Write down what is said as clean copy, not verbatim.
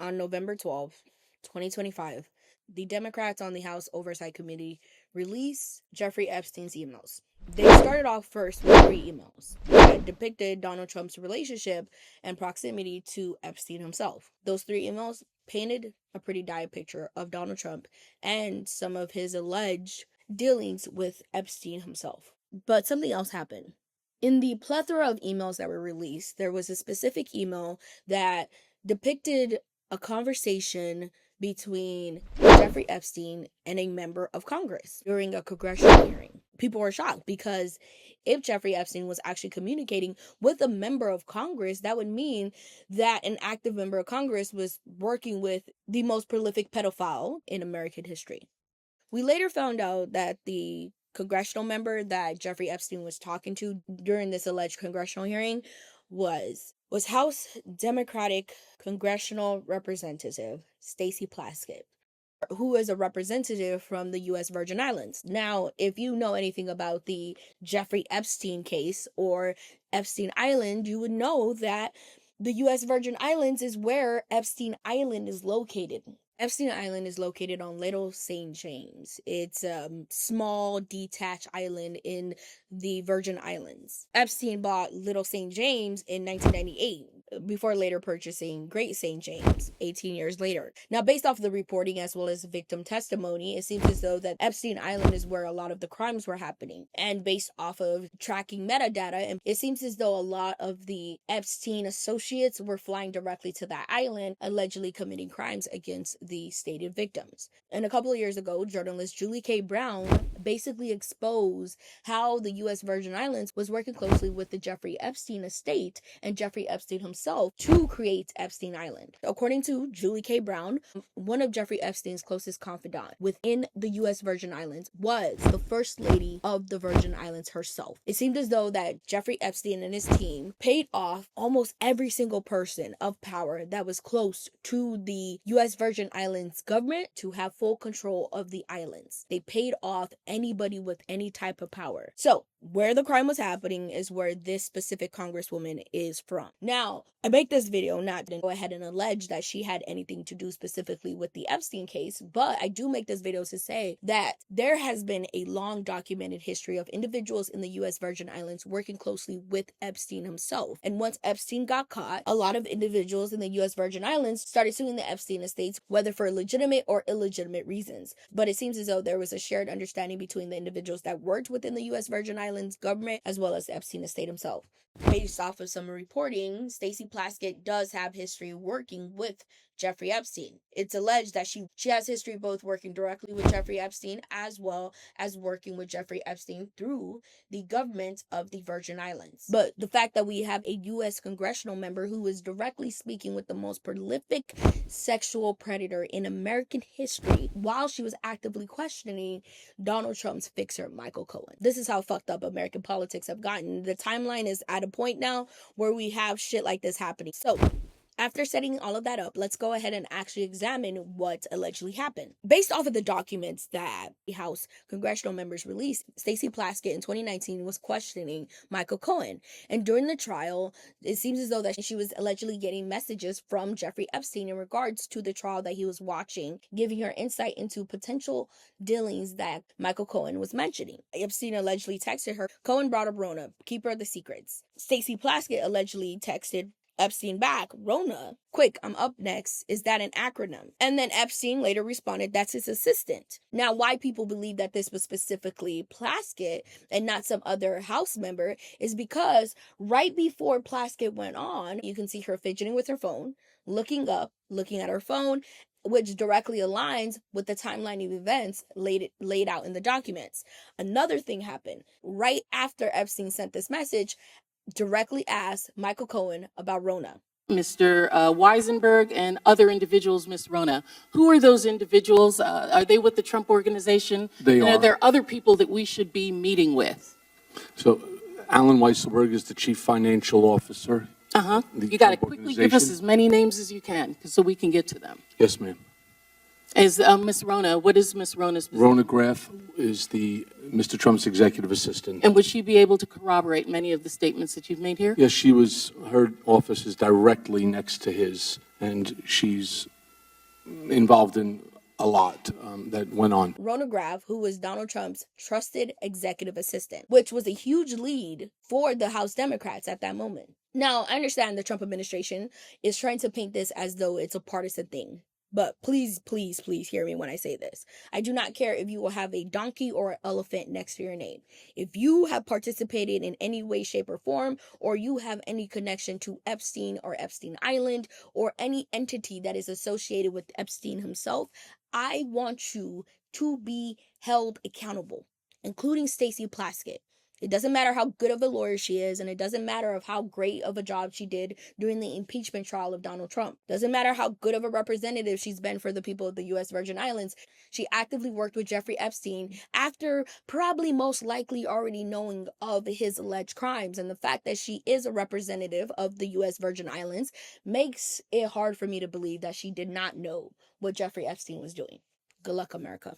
On November 12, 2025, the Democrats on the House Oversight Committee released Jeffrey Epstein's emails. They started off first with 3 emails that depicted Donald Trump's relationship and proximity to Epstein himself. Those 3 emails painted a pretty dire picture of Donald Trump and some of his alleged dealings with Epstein himself. But something else happened. In the plethora of emails that were released, there was a specific email that depicted a conversation between Jeffrey Epstein and a member of Congress during a congressional hearing. People were shocked because if Jeffrey Epstein was actually communicating with a member of Congress, that would mean that an active member of Congress was working with the most prolific pedophile in American history. We later found out that the congressional member that Jeffrey Epstein was talking to during this alleged congressional hearing was House Democratic Congressional Representative Stacey Plaskett, who is a representative from the U.S. Virgin Islands. Now, if you know anything about the Jeffrey Epstein case or Epstein Island, you would know that the U.S. Virgin Islands is where Epstein Island is located. Epstein Island is located on Little St. James. It's a small, detached island in the Virgin Islands. Epstein bought Little St. James in 1998 before later purchasing Great St. James 18 years later. Now, based off the reporting as well as victim testimony, it seems as though that Epstein Island is where a lot of the crimes were happening. And based off of tracking metadata, it seems as though a lot of the Epstein associates were flying directly to that island, allegedly committing crimes against the stated victims. And a couple of years ago, journalist Julie K. Brown basically exposed how the U.S. Virgin Islands was working closely with the Jeffrey Epstein estate and Jeffrey Epstein himself to create Epstein Island. According to Julie K. Brown, one of Jeffrey Epstein's closest confidants within the U.S. Virgin Islands was the First Lady of the Virgin Islands herself. It seemed as though that Jeffrey Epstein and his team paid off almost every single person of power that was close to the U.S. Virgin Islands government to have full control of the islands. They paid off anybody with any type of power. So, where the crime was happening is where this specific congresswoman is from. Now, I make this video not to go ahead and allege that she had anything to do specifically with the Epstein case, but I do make this video to say that there has been a long documented history of individuals in the U.S. Virgin Islands working closely with Epstein himself. And once Epstein got caught, a lot of individuals in the U.S. Virgin Islands started suing the Epstein estates, whether for legitimate or illegitimate reasons. But it seems as though there was a shared understanding between the individuals that worked within the U.S. Virgin Islands government as well as the Epstein estate himself. Based off of some reporting, Stacey Plaskett does have history working with Jeffrey Epstein. It's alleged that she has history both working directly with Jeffrey Epstein as well as working with Jeffrey Epstein through the government of the Virgin Islands. But the fact that we have a U.S. congressional member who is directly speaking with the most prolific sexual predator in American history while she was actively questioning Donald Trump's fixer, Michael Cohen. This is how fucked up American politics have gotten. The timeline is at a point now where we have shit like this happening. So, after setting all of that up, let's go ahead and actually examine what allegedly happened. Based off of the documents that the House congressional members released, Stacey Plaskett in 2019 was questioning Michael Cohen. And during the trial, it seems as though that she was allegedly getting messages from Jeffrey Epstein in regards to the trial that he was watching, giving her insight into potential dealings that Michael Cohen was mentioning. Epstein allegedly texted her, "Cohen brought up Rona, keeper of the secrets." Stacey Plaskett allegedly texted Epstein back, "Rona, quick, I'm up next. Is that an acronym?" And then Epstein later responded, "That's his assistant." Now, why people believe that this was specifically Plaskett and not some other House member is because right before Plaskett went on, you can see her fidgeting with her phone, looking up, looking at her phone, which directly aligns with the timeline of events laid out in the documents. Another thing happened. Right after Epstein sent this message, directly asked Michael Cohen about Rona. Mr. Weisenberg and other individuals, Ms. Rona. Who are those individuals? Are they with the Trump organization? They are. Are there other people that we should be meeting with? So Alan Weisselberg is the chief financial officer. You got to quickly give us as many names as you can so we can get to them. Yes, ma'am. Is Ms. Rona, what is Ms. Rona's position? Rona Graff is Mr. Trump's executive assistant. And would she be able to corroborate many of the statements that you've made here? Yes, her office is directly next to his, and she's involved in a lot that went on. Rona Graff, who was Donald Trump's trusted executive assistant, which was a huge lead for the House Democrats at that moment. Now, I understand the Trump administration is trying to paint this as though it's a partisan thing. But please, please, please hear me when I say this. I do not care if you will have a donkey or an elephant next to your name. If you have participated in any way, shape, or form, or you have any connection to Epstein or Epstein Island, or any entity that is associated with Epstein himself, I want you to be held accountable, including Stacey Plaskett. It doesn't matter how good of a lawyer she is, and it doesn't matter of how great of a job she did during the impeachment trial of Donald Trump. Doesn't matter how good of a representative she's been for the people of the U.S. Virgin Islands. She actively worked with Jeffrey Epstein after probably most likely already knowing of his alleged crimes. And the fact that she is a representative of the U.S. Virgin Islands makes it hard for me to believe that she did not know what Jeffrey Epstein was doing. Good luck, America.